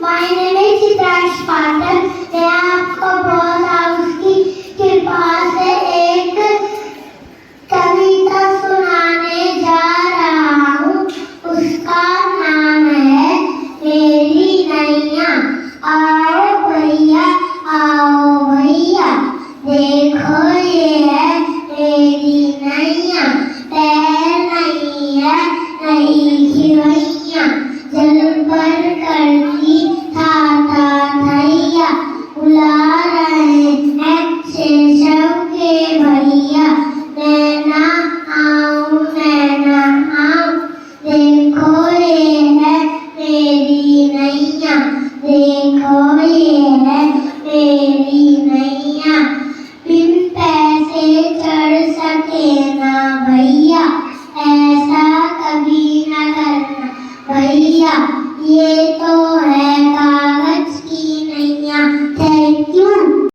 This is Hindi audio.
My name is Chitrash Patel. मैं आपको बहुत हाउस की कृपा से एक कविता सुनाने जा रहा हूँ। उसका नाम है मेरी नैया। आओ भैया देखो ये है मेरी नैया। पैर नहीं है नहीं खिवैया, जल पर करती था थैया। बुला रहे हैं शेषव के भैया। नैना आऊं देखो ये है मेरी नैया। देखो ये है मेरी नैया। बिन पैसे चढ़ सके ना भैया, ऐसा कभी न करना भैया। ये तो है कागज की नैया। Thank you.